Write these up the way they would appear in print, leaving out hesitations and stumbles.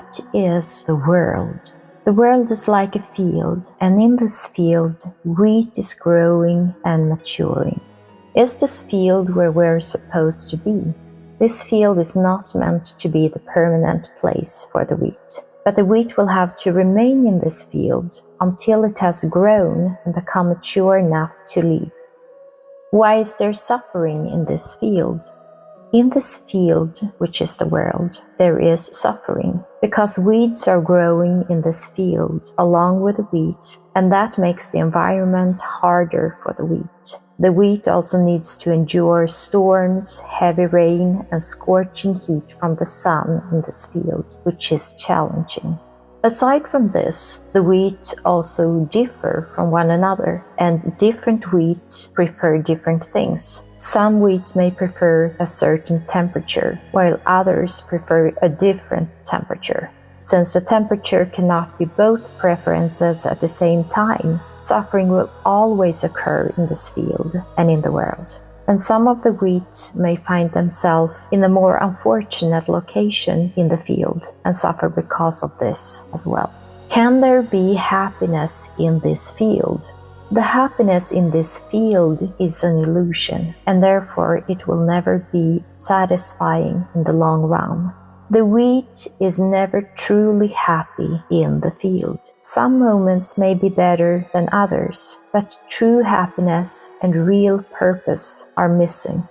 What is the world? The world is like a field, and in this field, wheat is growing and maturing. Is this field where we're supposed to be? This field is not meant to be the permanent place for the wheat, but the wheat will have to remain in this field until it has grown and become mature enough to leave. Why is there suffering in this field? In this field, which is the world, there is suffering, because weeds are growing in this field along with the wheat, and that makes the environment harder for the wheat. The wheat also needs to endure storms, heavy rain, and scorching heat from the sun in this field, which is challenging. Aside from this, the wheat also differ from one another, and different wheat prefer different things. Some wheat may prefer a certain temperature, while others prefer a different temperature. Since the temperature cannot be both preferences at the same time, suffering will always occur in this field and in the world. And some of the wheat may find themselves in a more unfortunate location in the field and suffer because of this as well. Can there be happiness in this field? The happiness in this field is an illusion, and therefore it will never be satisfying in the long run. The wheat is never truly happy in the field. Some moments may be better than others, but true happiness and real purpose are missing.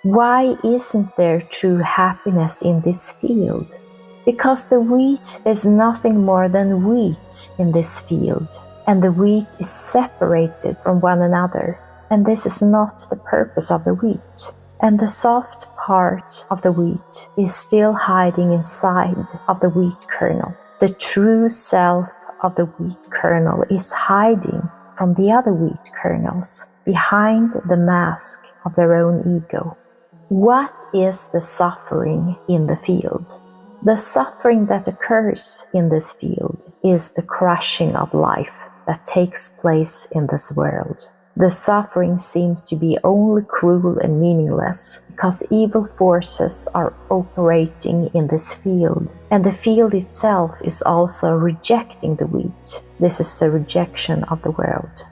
Why isn't there true happiness in this field? Because the wheat is nothing more than wheat in this field, and the wheat is separated from one another, and this is not the purpose of the wheat. And the soft part of the wheat is still hiding inside of the wheat kernel. The true self of the wheat kernel is hiding from the other wheat kernels, behind the mask of their own ego. What is the suffering in the field? The suffering that occurs in this field is the crushing of life that takes place in this world. The suffering seems to be only cruel and meaningless because evil forces are operating in this field, and the field itself is also rejecting the wheat. This is the rejection of the world.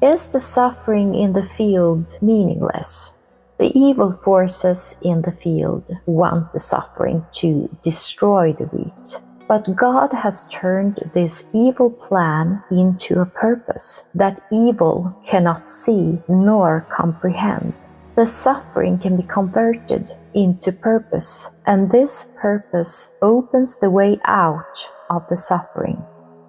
Is the suffering in the field meaningless? The evil forces in the field want the suffering to destroy the wheat. But God has turned this evil plan into a purpose that evil cannot see nor comprehend. The suffering can be converted into purpose, and this purpose opens the way out of the suffering.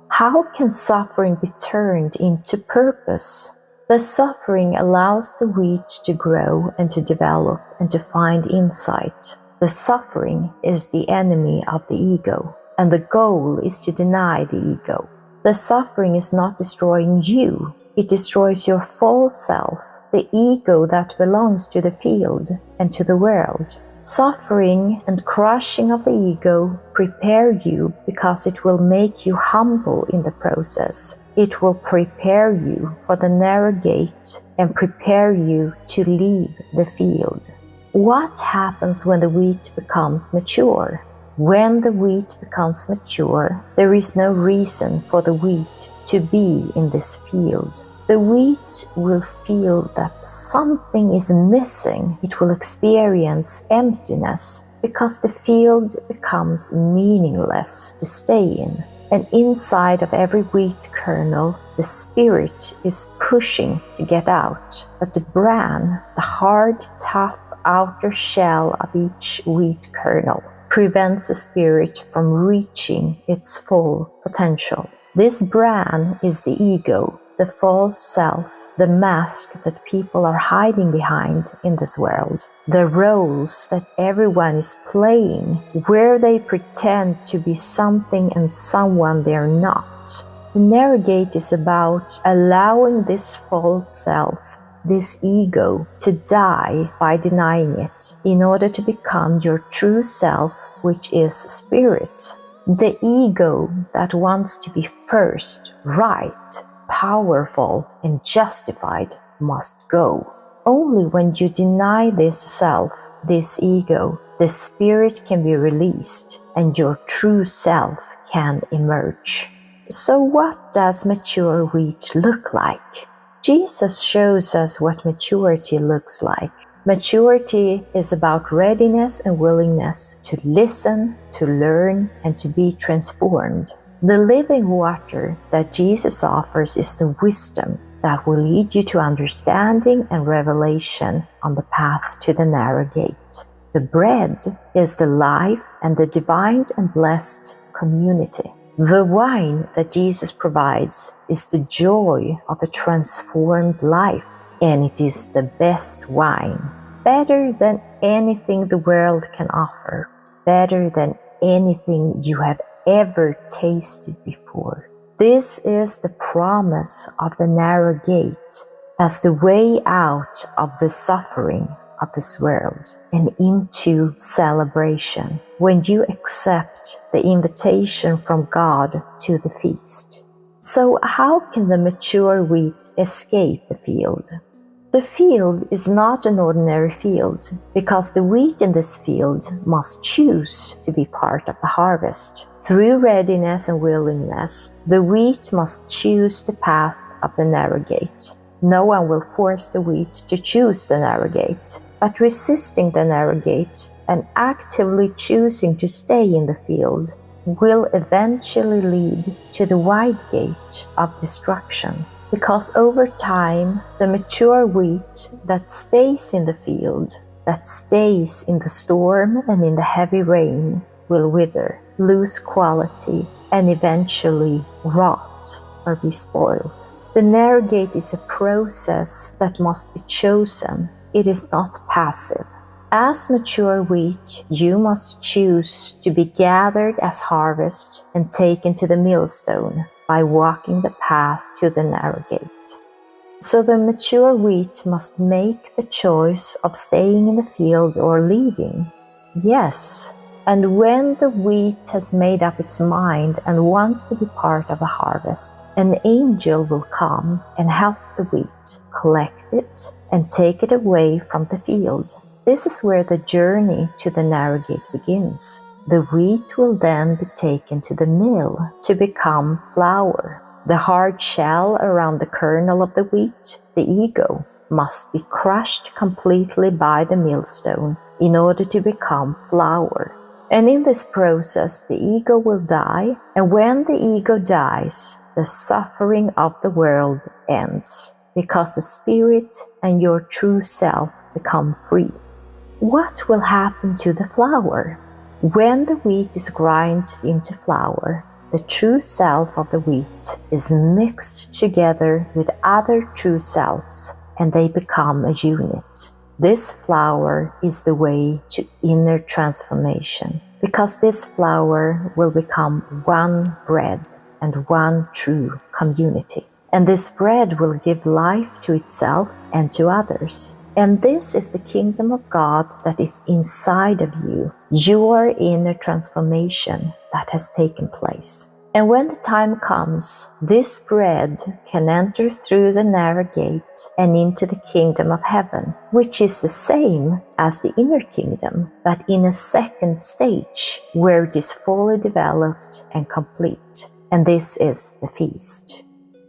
How can suffering be turned into purpose? The suffering allows the wheat to grow and to develop and to find insight. The suffering is the enemy of the ego, and the goal is to deny the ego. The suffering is not destroying you. It destroys your false self, the ego that belongs to the field and to the world. Suffering and crushing of the ego prepare you because it will make you humble in the process. It will prepare you for the narrow gate and prepare you to leave the field. What happens when the wheat becomes mature? When the wheat becomes mature, there is no reason for the wheat to be in this field. The wheat will feel that something is missing. It will experience emptiness because the field becomes meaningless to stay in. And inside of every wheat kernel, the spirit is pushing to get out. But the bran, the hard, tough outer shell of each wheat kernel, prevents the spirit from reaching its full potential. This bran is the ego, the false self, the mask that people are hiding behind in this world, the roles that everyone is playing, where they pretend to be something and someone they're not. The narrowgate is about allowing this false self, this ego, to die by denying it in order to become your true self, which is spirit. The ego that wants to be first, right, powerful, and justified must go. Only when you deny this self, this ego, the spirit can be released. and your true self can emerge. So what does mature wheat look like? Jesus shows us what maturity looks like. Maturity is about readiness and willingness to listen, to learn, and to be transformed. The living water that Jesus offers is the wisdom that will lead you to understanding and revelation on the path to the narrow gate. The bread is the life and the divine and blessed community. The wine that Jesus provides is the joy of a transformed life, and it is the best wine, better than anything the world can offer, better than anything you have ever tasted before. This is the promise of the narrow gate as the way out of the suffering of this world and into celebration when you accept the invitation from God to the feast. So how can the mature wheat escape the field? The field is not an ordinary field because the wheat in this field must choose to be part of the harvest. Through readiness and willingness, the wheat must choose the path of the narrow gate. No one will force the wheat to choose the narrow gate, but resisting the narrow gate and actively choosing to stay in the field will eventually lead to the wide gate of destruction. Because over time, the mature wheat that stays in the field, that stays in the storm and in the heavy rain, will wither, lose quality, and eventually rot or be spoiled. The narrow gate is a process that must be chosen. It is not passive. As mature wheat, you must choose to be gathered as harvest and taken to the millstone by walking the path to the narrow gate. So the mature wheat must make the choice of staying in the field or leaving. Yes, and when the wheat has made up its mind and wants to be part of the harvest, an angel will come and help the wheat, collect it, and take it away from the field. This is where the journey to the narrow gate begins. The wheat will then be taken to the mill to become flour. The hard shell around the kernel of the wheat, the ego, must be crushed completely by the millstone in order to become flour. And in this process, the ego will die, and when the ego dies, the suffering of the world ends, because the spirit and your true self become free. What will happen to the flour? When the wheat is ground into flour, the true self of the wheat is mixed together with other true selves, and they become a unit. This flour is the way to inner transformation, because this flour will become one bread and one true community. And this bread will give life to itself and to others. And this is the kingdom of God that is inside of you, your inner transformation that has taken place. And when the time comes, this bread can enter through the narrow gate and into the kingdom of heaven, which is the same as the inner kingdom, but in a second stage where it is fully developed and complete. And this is the feast.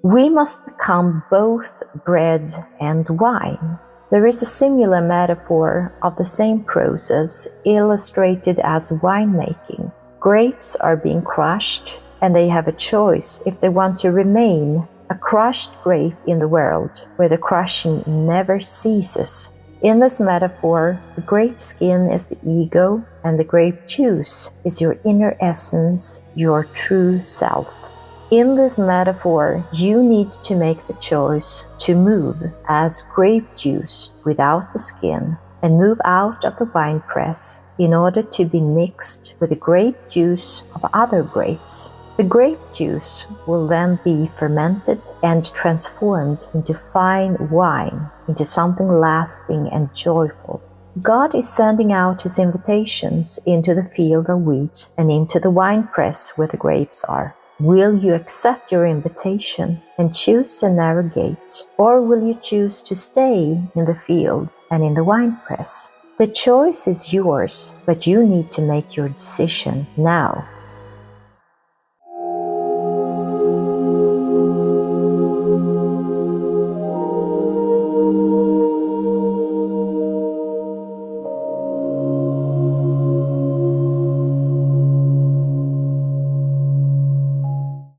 We must become both bread and wine. There is a similar metaphor of the same process illustrated as winemaking. Grapes are being crushed, and they have a choice if they want to remain a crushed grape in the world where the crushing never ceases. In this metaphor, the grape skin is the ego, and the grape juice is your inner essence, your true self. In this metaphor, you need to make the choice to move as grape juice without the skin and move out of the winepress in order to be mixed with the grape juice of other grapes. The grape juice will then be fermented and transformed into fine wine, into something lasting and joyful. God is sending out His invitations into the field of wheat and into the winepress where the grapes are. Will you accept your invitation and choose the narrow gate, or will you choose to stay in the field and in the winepress? The choice is yours, but you need to make your decision now.